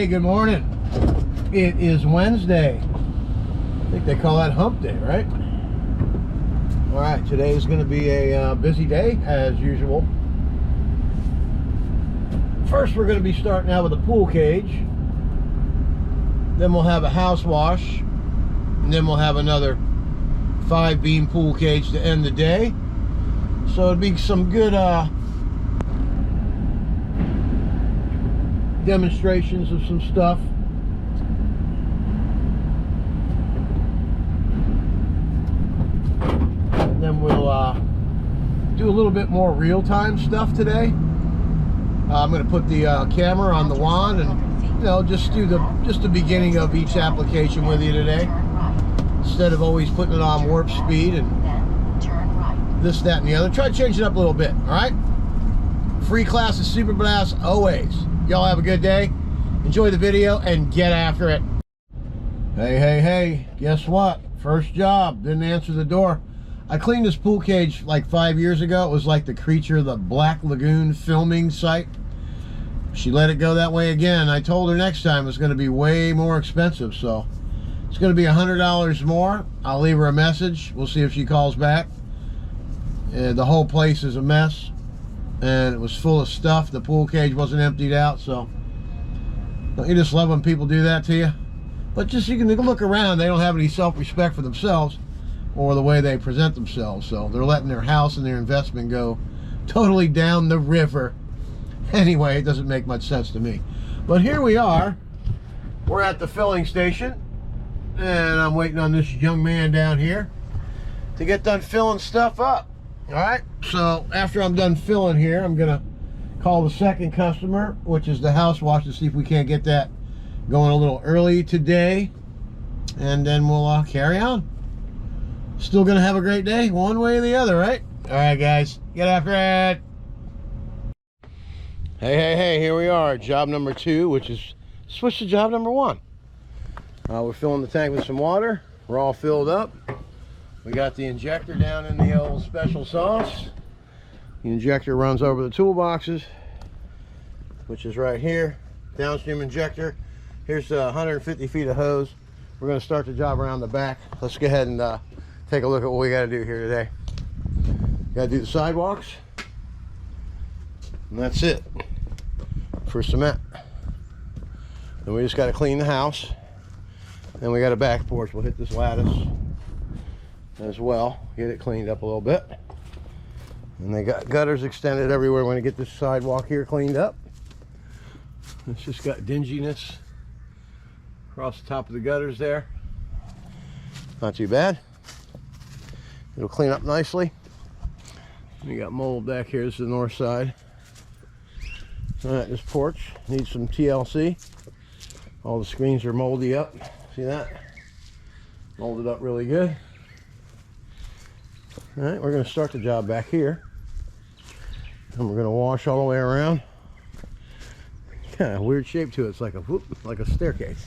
Hey, good morning. It is Wednesday. I think they call that hump day, right? All right, today is going to be a busy day as usual. First, we're going to be starting out with a pool cage. Then we'll have a house wash. And then we'll have another 5-beam pool cage to end the day. So it'd be some good demonstrations of some stuff. And then we'll do a little bit more real-time stuff today. I'm going to put the camera on the wand and, you know, just do the beginning of each application with you today, instead of always putting it on warp speed and this, that, and the other. Try to change it up a little bit. All right. Free class is Super Blast always. Y'all have a good day. Enjoy the video and get after it. Hey, guess what? First job. Didn't answer the door. I cleaned this pool cage like 5 years ago. It was like the Creature of the Black Lagoon filming site. She let it go that way again. I told her next time it's going to be way more expensive, so it's going to be $100 more. I'll leave her a message. We'll see if she calls back. The whole place is a mess, and it was full of stuff. The pool cage wasn't emptied out, so don't you just love when people do that to you? But just, you can look around. They don't have any self-respect for themselves or the way they present themselves, so they're letting their house and their investment go totally down the river. Anyway, it doesn't make much sense to me. But here we are. We're at the filling station, and I'm waiting on this young man down here to get done filling stuff up. All right, so after I'm done filling here, I'm gonna call the second customer, which is the house wash, to see if we can't get that going a little early today, and then we'll carry on. Still gonna have a great day, one way or the other, right? All right, guys, get after it. Hey, here we are, job number 2, which is switch to job number 1. We're filling the tank with some water. We're all filled up. We got the injector down in the old special sauce. The injector runs over the toolboxes, which is right here. Downstream injector. Here's 150 feet of hose. We're going to start the job around the back. Let's go ahead and take a look at what we got to do here today. Got to do the sidewalks, and that's it for cement. Then we just got to clean the house. Then we got a back porch. We'll hit this lattice as well, get it cleaned up a little bit. And they got gutters extended everywhere. We're going to get this sidewalk here cleaned up. It's just got dinginess across the top of the gutters there. Not too bad. It'll clean up nicely. We got mold back here. This is the north side. All right, this porch needs some TLC. All the screens are moldy up. See that? Molded up really good. All right, we're going to start the job back here, and we're going to wash all the way around. Kind of weird shape to it. It's like a whoop, like a staircase.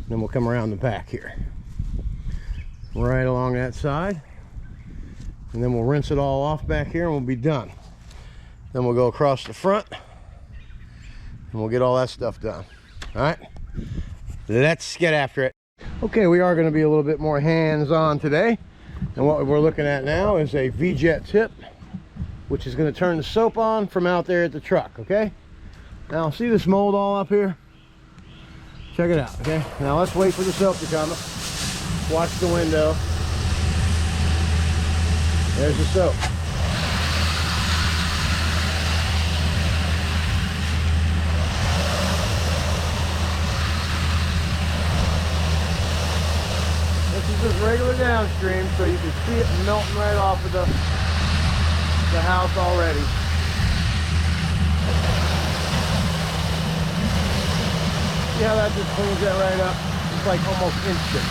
Then we'll come around the back here, right along that side, and then we'll rinse it all off back here, and we'll be done. Then we'll go across the front, and we'll get all that stuff done. All right, let's get after it. Okay, we are going to be a little bit more hands-on today. And what we're looking at now is a V-Jet tip, which is going to turn the soap on from out there at the truck, okay? Now, see this mold all up here? Check it out, okay? Now, let's wait for the soap to come. Watch the window. There's the soap. Just regular downstream, so you can see it melting right off of the house already. See how that just cleans that right up? It's like almost instant.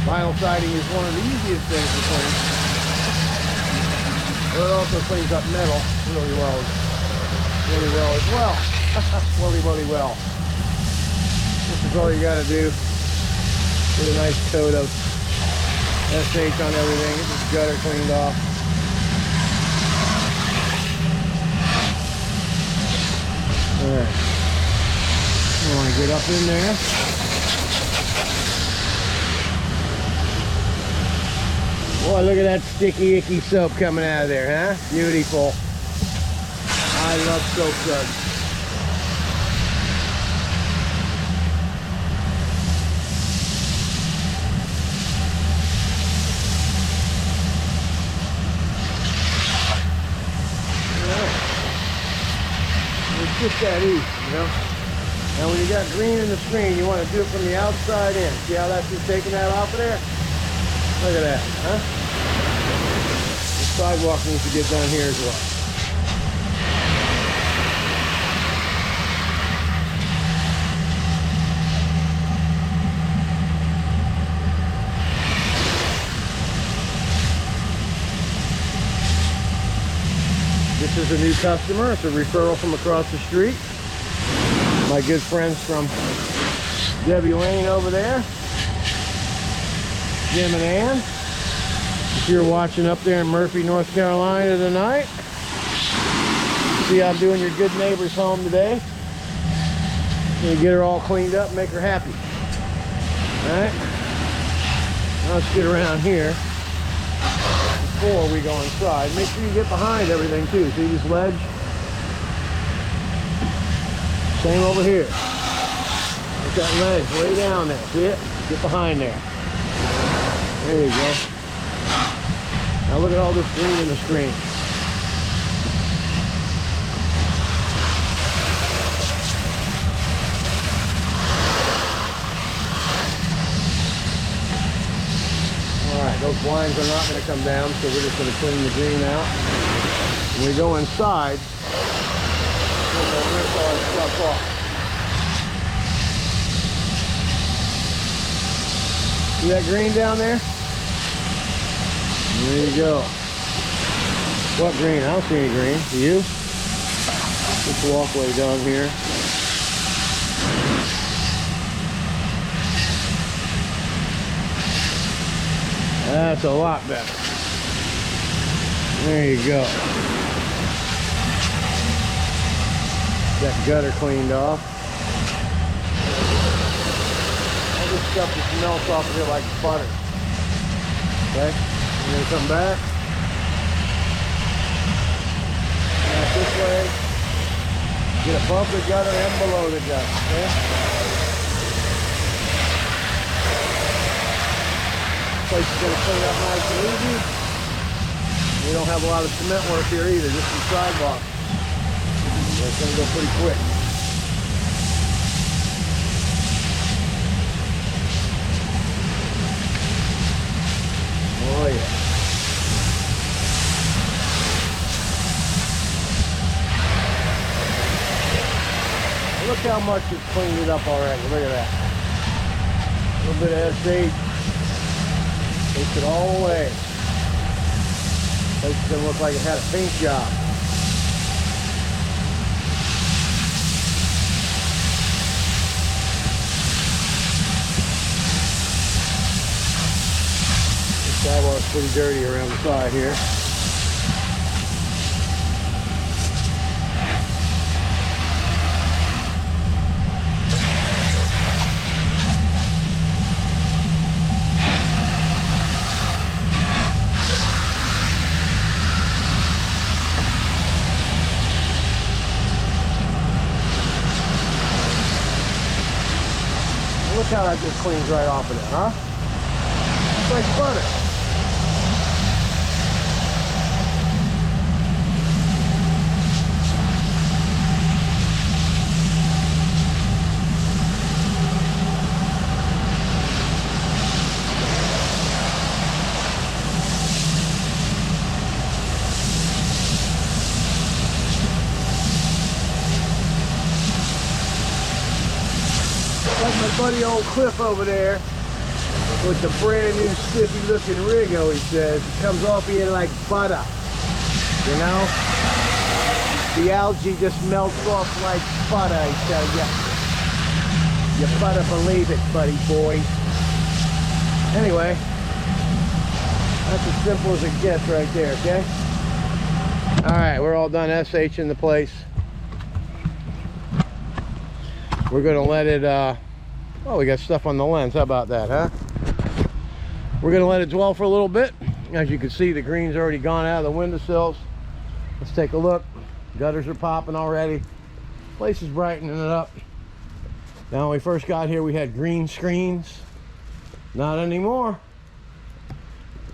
Vinyl siding is one of the easiest things to clean. But it also cleans up metal really well as well. Really well. This is all you got to do. Get a nice coat of SH on everything. Get this gutter cleaned off. Alright. I want to get up in there. Boy, look at that sticky, icky soap coming out of there, huh? Beautiful. I love soap suds. It's just that easy, you know? Now when you got green in the screen, you want to do it from the outside in. See how that's just taking that off of there? Look at that, huh? The sidewalk needs to get done here as well. This is a new customer. It's a referral from across the street. My good friends from Debbie Lane over there. Jim and Ann. If you're watching up there in Murphy, North Carolina tonight, see I'm doing your good neighbor's home today. Gonna get her all cleaned up and make her happy. Alright? Now let's get around here before we go inside. Make sure you get behind everything too. See this ledge? Same over here. Look that ledge way down there. See it? Get behind there. There you go. Now look at all this green in the screen. Alright, those blinds are not going to come down, so we're just going to clean the green out. When we go inside, we're going to rip all this stuff off. See that green down there? There you go. What green? I don't see any green. Do you? This walkway down here. That's a lot better. There you go. That gutter cleaned off. All this stuff just melts off of here like butter. Okay? I'm going to come back. Back this way. Get above the gutter and below the gutter. Okay? Place is going to clean up nice and easy. We don't have a lot of cement work here either, just some sidewalk. So it's going to go pretty quick. Oh yeah. Look how much it's cleaned it up already. Look at that. A little bit of SH. Takes it all away. Place is going to look like it had a paint job. This sidewalk's pretty dirty around the side here. Look how that just cleans right off of it, huh? It's like butter. Like my buddy old Cliff over there with the brand new stiffy looking Rigo, he says. It comes off here like butter. You know? The algae just melts off like butter, I tell ya. You better believe it, buddy boy. Anyway, that's as simple as it gets right there, okay? Alright, we're all done SH in the place. We're gonna let it, oh, we got stuff on the lens. How about that, huh? We're gonna let it dwell for a little bit. As you can see, the green's already gone out of the windowsills. Let's take a look. Gutters are popping already. Place is brightening it up. Now, when we first got here, we had green screens. Not anymore.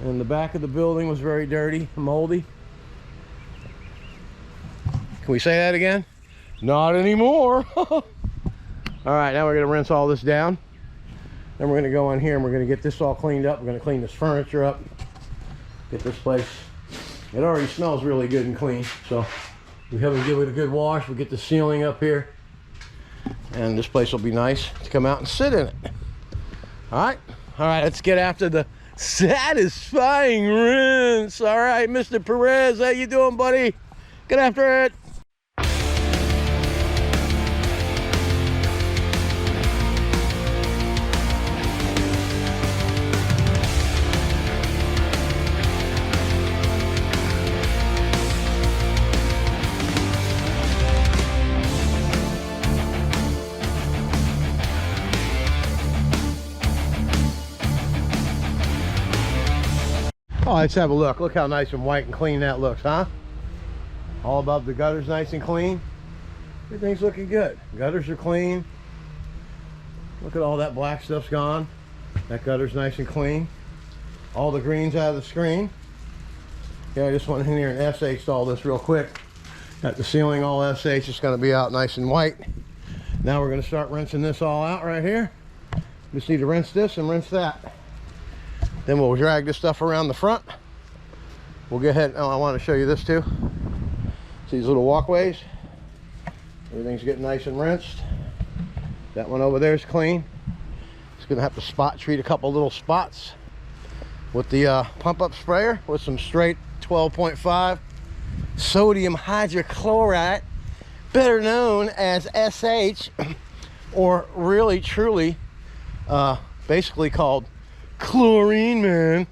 And the back of the building was very dirty, moldy. Can we say that again? Not anymore. All right, now we're gonna rinse all this down. Then we're gonna go in here and we're gonna get this all cleaned up. We're gonna clean this furniture up. Get this place. It already smells really good and clean. So we have to give it a good wash. We'll get the ceiling up here. And this place will be nice to come out and sit in it. All right, let's get after the satisfying rinse. All right, Mr. Perez, how you doing, buddy? Get after it. Oh, let's have a look. Look how nice and white and clean that looks, huh? All above the gutters nice and clean. Everything's looking good. Gutters are clean. Look at all that black stuff's gone. That gutter's nice and clean. All the green's out of the screen. Yeah, I just went in here and SH'd all this real quick. Got the ceiling all SH. It's going to be out nice and white. Now we're going to start rinsing this all out right here. Just need to rinse this and rinse that. Then we'll drag this stuff around the front. We'll go ahead. Oh, I want to show you this too. See these little walkways? Everything's getting nice and rinsed. That one over there is clean. It's going to have to spot treat a couple little spots with the pump up sprayer with some straight 12.5 sodium hydrochloride, better known as SH, or really truly basically called chlorine, man.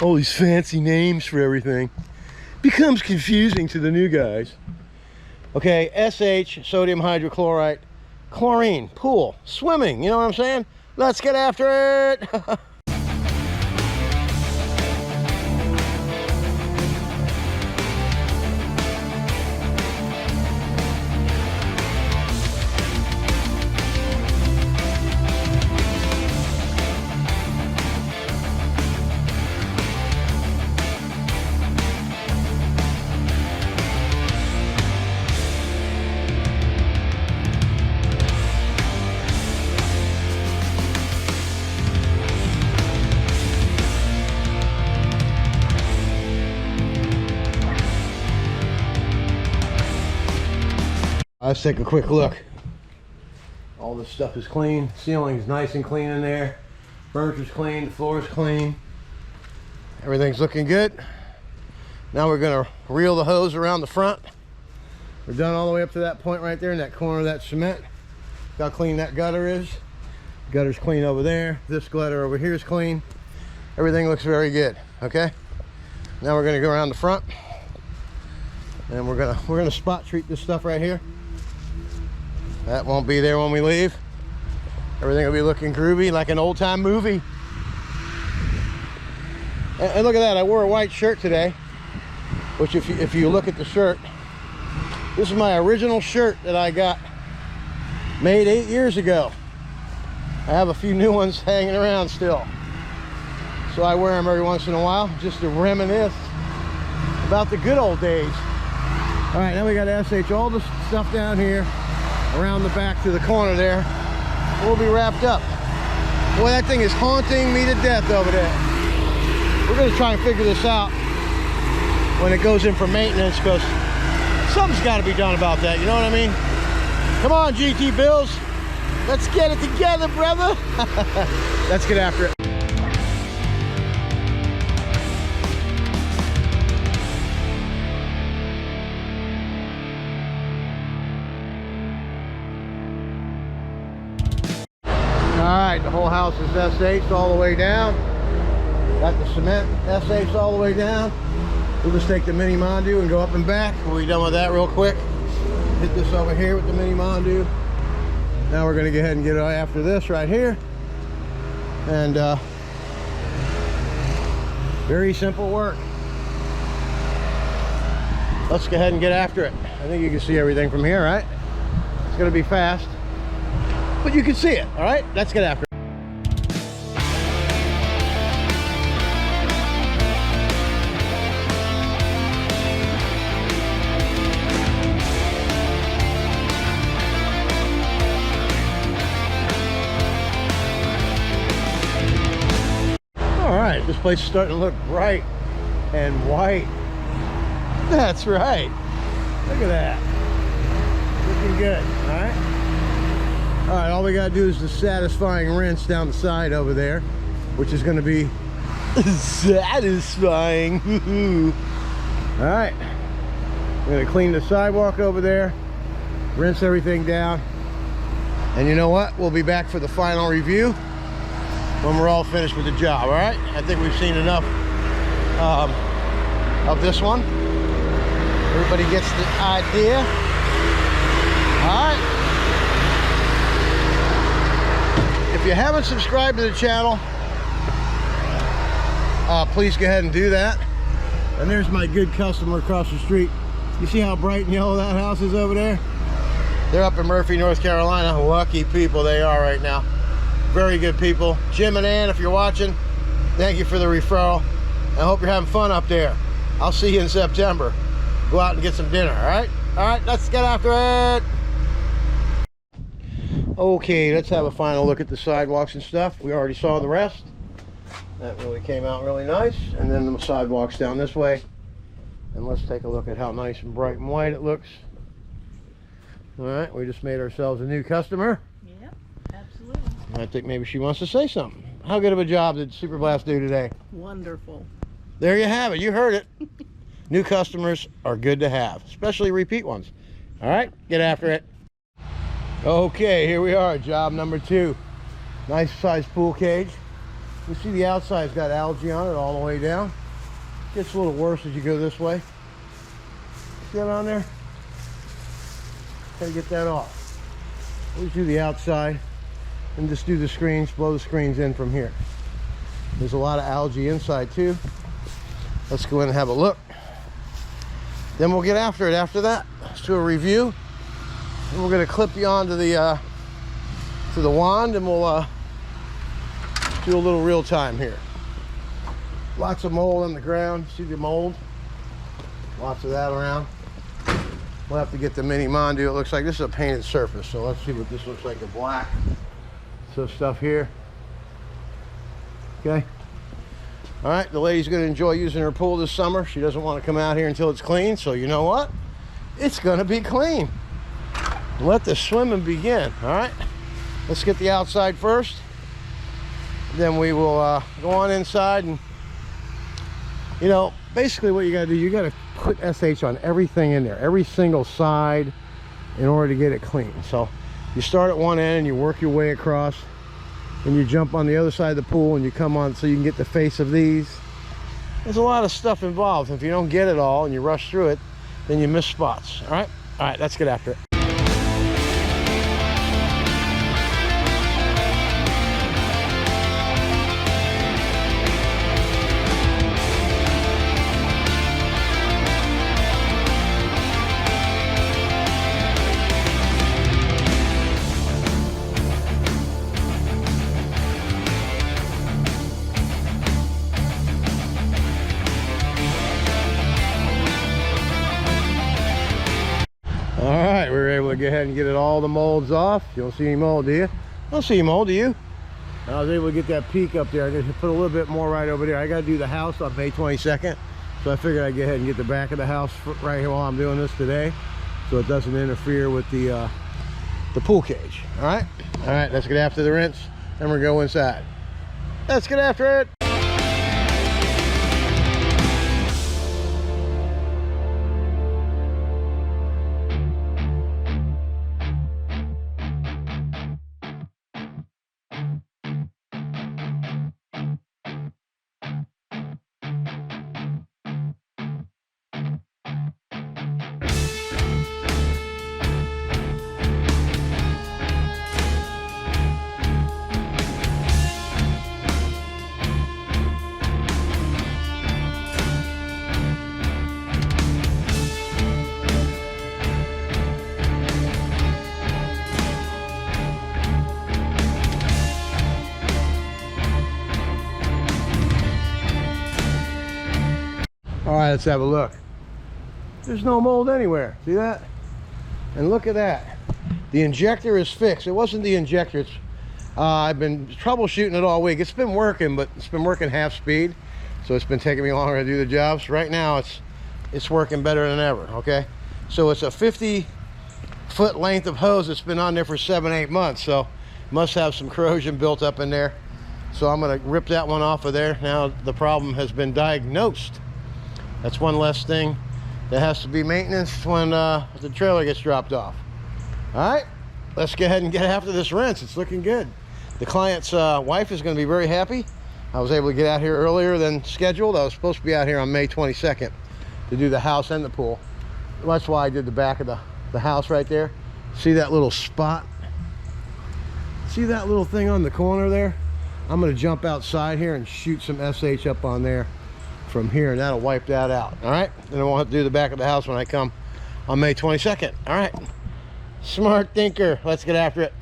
All these fancy names for everything becomes confusing to the new guys. Okay, SH, sodium hydrochloride, chlorine, pool, swimming, you know what I'm saying? Let's get after it. Let's take a quick look. All this stuff is clean. Ceiling's nice and clean in there. Furniture's clean. The floor's clean. Everything's looking good. Now we're going to reel the hose around the front. We're done all the way up to that point right there in that corner of that cement. Look how clean that gutter is. Gutter's clean over there. This gutter over here is clean. Everything looks very good. Okay. Now we're going to go around the front, and we're gonna spot treat this stuff right here. That won't be there when we leave. Everything will be looking groovy like an old time movie. And look at that, I wore a white shirt today, which if you look at the shirt, this is my original shirt that I got made 8 years ago. I have a few new ones hanging around still. So I wear them every once in a while just to reminisce about the good old days. All right, now we got to SH all this stuff down here around the back to the corner there. We'll be wrapped up. Boy, that thing is haunting me to death over there. We're gonna try and figure this out when it goes in for maintenance, because something's got to be done about that, you know what I mean? Come on, GT Bills, let's get it together, brother. Let's get after it. Alright, the whole house is SH'd all the way down. Got the cement SH'd all the way down. We'll just take the mini Mondu and go up and back. We'll be done with that real quick. Hit this over here with the mini Mondu. Now we're going to go ahead and get after this right here. And very simple work. Let's go ahead and get after it. I think you can see everything from here, right? It's going to be fast, but you can see it. All right, let's get after it. All right, this place is starting to look bright and white. That's right. Look at that. Looking good. All right. All right. All we got to do is the satisfying rinse down the side over there, which is going to be satisfying. All right. I'm going to clean the sidewalk over there, rinse everything down. And you know what? We'll be back for the final review when we're all finished with the job. All right. I think we've seen enough of this one. Everybody gets the idea. All right. If you haven't subscribed to the channel, please go ahead and do that. And there's my good customer across the street. You see how bright and yellow that house is over there? They're up in Murphy, North Carolina. Lucky people they are right now. Very good people. Jim and Ann, if you're watching, thank you for the referral. I hope you're having fun up there. I'll see you in September. Go out and get some dinner. All right, let's get after it. Okay, let's have a final look at the sidewalks and stuff. We already saw the rest. That really came out really nice. And then the sidewalks down this way. And let's take a look at how nice and bright and white it looks. All right, we just made ourselves a new customer. Yep, absolutely. I think maybe she wants to say something. How good of a job did Super Blast do today? Wonderful. There you have it. You heard it. New customers are good to have, especially repeat ones. All right, get after it. Okay, here we are, job number 2. Nice size pool cage. You see the outside's got algae on it all the way down. Gets a little worse as you go this way. See that on there? Gotta get that off. Always do the outside and just do the screens, blow the screens in from here. There's a lot of algae inside too. Let's go in and have a look. Then we'll get after it after that. Let's do a review. And we're gonna clip you onto the wand, and we'll do a little real time here. Lots of mold on the ground. See the mold? Lots of that around. We'll have to get the mini Mondu. It looks like this is a painted surface, so let's see what this looks like in black. So stuff here. Okay. All right, the lady's going to enjoy using her pool this summer. She doesn't want to come out here until it's clean, so you know what? It's going to be clean. Let the swimming begin. All right, let's get the outside first. Then we will go on inside, and you know, basically what you got to do, you got to put SH on everything in there, every single side, in order to get it clean. So you start at one end and you work your way across, and you jump on the other side of the pool and you come on so you can get the face of these. There's a lot of stuff involved. If you don't get it all and you rush through it, then you miss spots. All right, let's get after it. Go ahead and get it all the molds off. You don't see any mold, do you? I don't see any mold, do you? I was able to get that peak up there. I got to put a little bit more right over there. I got to do the house on May 22nd, so I figured I'd go ahead and get the back of the house right here while I'm doing this today, so it doesn't interfere with the pool cage. All right, let's get after the rinse, and we're going inside. Let's get after it. right, let's have a look. There's no mold anywhere. See that? And look at that. The injector is fixed. It wasn't the injector. It's, I've been troubleshooting it all week. It's been working, but it's been working half speed. So it's been taking me longer to do the jobs. Right now, it's working better than ever, okay? So it's a 50-foot length of hose that's been on there for 7-8 months. So must have some corrosion built up in there. So I'm gonna rip that one off of there. Now the problem has been diagnosed. That's one less thing that has to be maintenance when the trailer gets dropped off. All right, let's go ahead and get after this rinse. It's looking good. The client's wife is gonna be very happy. I was able to get out here earlier than scheduled. I was supposed to be out here on May 22nd to do the house and the pool. That's why I did the back of the house right there. See that little spot? See that little thing on the corner there? I'm gonna jump outside here and shoot some SH up on there from here, and that'll wipe that out. All right, and I won't have to do the back of the house when I come on May 22nd. All right, smart thinker. Let's get after it.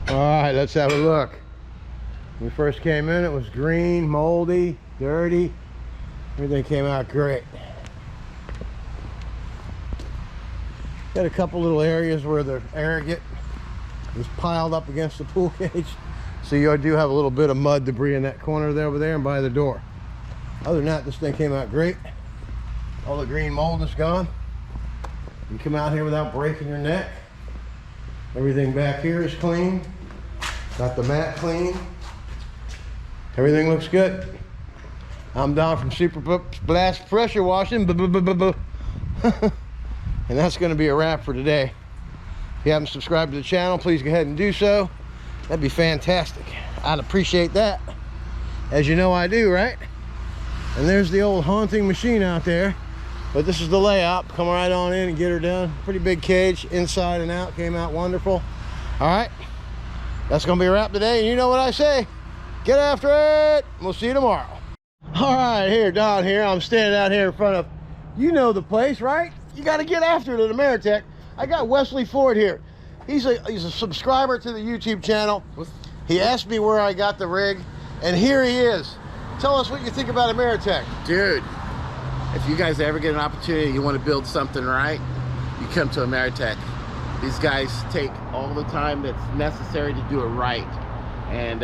All right, let's have a look. When we first came in, it was green, moldy, dirty. Everything came out great. Got a couple little areas where the aggregate was piled up against the pool cage. So you do have a little bit of mud debris in that corner there over there and by the door. Other than that, this thing came out great. All the green mold is gone. You come out here without breaking your neck. Everything back here is clean. Got the mat clean. Everything looks good. I'm Don from Super Blast Pressure Washing. And that's going to be a wrap for today. If you haven't subscribed to the channel, please go ahead and do so. That'd be fantastic. I'd appreciate that. As you know I do, right? And there's the old haunting machine out there. But this is the layout. Come right on in and get her done. Pretty big cage, inside and out. Came out wonderful. All right. That's going to be a wrap today. And you know what I say. Get after it. We'll see you tomorrow. All right, here, Don here. I'm standing out here in front of, you know the place, right? You got to get after it at Ameritech. I got Wesley Ford here. He's a subscriber to the YouTube channel. He asked me where I got the rig, and here he is. Tell us what you think about Ameritech. Dude, if you guys ever get an opportunity, you want to build something right, you come to Ameritech. These guys take all the time that's necessary to do it right, and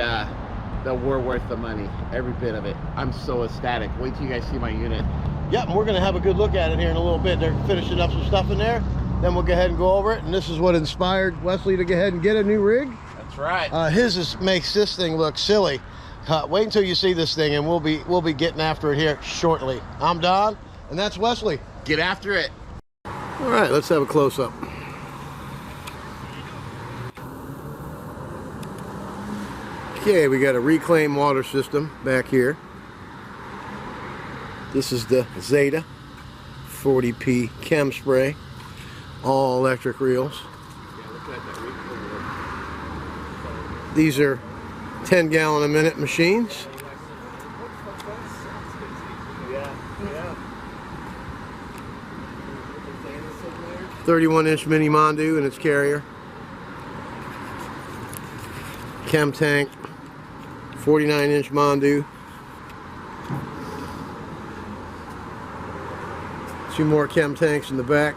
we're worth the money, every bit of it. I'm so ecstatic. Wait till you guys see my unit. Yep, and we're going to have a good look at it here in a little bit. They're finishing up some stuff in there. then we'll go ahead and go over it. And this is what inspired Wesley to go ahead and get a new rig. That's right. Makes this thing look silly. Wait until you see this thing, and we'll be getting after it here shortly. I'm Don, and that's Wesley. Get after it. All right, let's have a close-up. Okay, we got a reclaimed water system back here. This is the Zeta 40P Chem Spray, all electric reels. These are 10 gallon a minute machines. Yeah. 31-inch mini Mondu and its carrier. Chem tank, 49-inch Mondu. 2 more chem tanks in the back.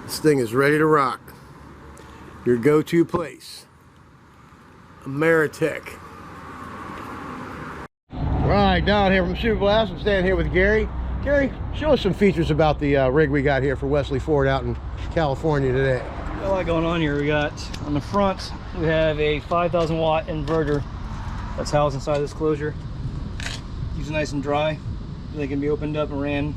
This thing is ready to rock. Your go-to place, Ameritech. Right, down here from Super Blast. I'm standing here with Gary. Gary, show us some features about the rig we got here for Wesley Ford out in California today. Got a lot going on here. We got on the front, we have a 5,000 watt inverter that's housed inside this closure. Keeps it nice and dry. They can be opened up and ran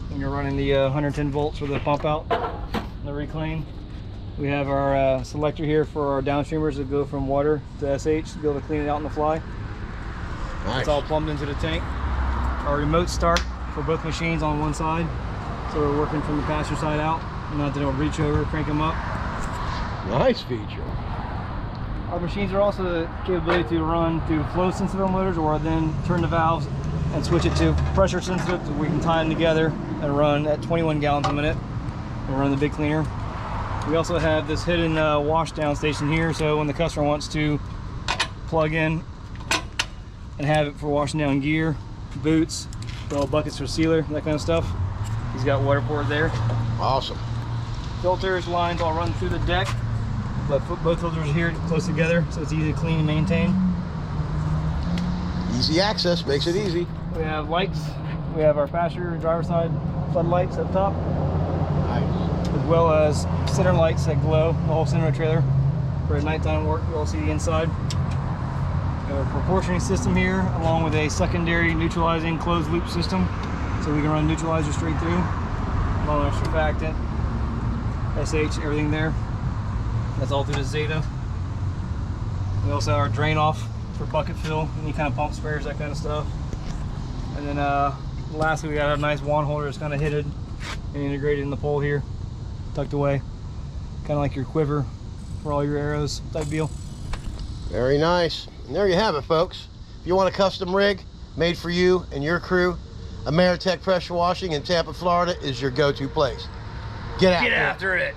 when you're running the 110 volts for the pump out and the reclaim. We have our selector here for our downstreamers that go from water to SH to be able to clean it out on the fly. Nice. It's all plumbed into the tank. Our remote start for both machines on one side, so we're working from the passenger side out, and not that it'll reach over, crank them up. Nice feature. Our machines are also the capability to run through flow sensitive motors, or then turn the valves and switch it to pressure sensitive, so we can tie them together and run at 21 gallons a minute and run the big cleaner. We also have this hidden wash down station here, so when the customer wants to plug in and have it for washing down gear, boots, little buckets for sealer, that kind of stuff, he's got water poured there. Awesome. Filters, lines all run through the deck, but both filters are here close together, so it's easy to clean and maintain. Easy access makes it easy. We have lights. We have our passenger and driver side floodlights up top, Nice. as well as center lights that glow the whole center of the trailer. For at nighttime work, you'll see the inside. We have a proportioning system here, along with a secondary neutralizing closed loop system, so we can run neutralizer straight through, along with our surfactant, SH, everything there. That's all through the Zeta. We also have our drain off for bucket fill, any kind of pump spares, that kind of stuff. And then lastly, we got a nice wand holder that's kind of hidden and integrated in the pole here, tucked away, kind of like your quiver for all your arrows type deal. Very nice. And there you have it, folks. If you want a custom rig made for you and your crew, Ameritech Pressure Washing in Tampa, Florida is your go-to place. Get after it.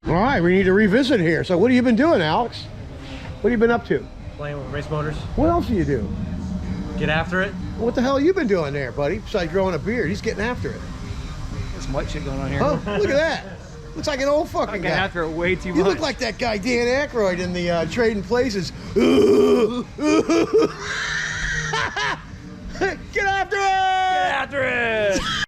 All right, we need to revisit here. So what have you been doing, Alex? What have you been up to? Playing with race motors. What else do you do? Get after it. What the hell have you been doing there, buddy? Besides growing a beard, he's getting after it. There's some white shit going on here. Oh, look at that. Looks like an old I fucking get guy. after it way too You much. look like that guy Dan Aykroyd in the Trading Places. Get after it! Get after it!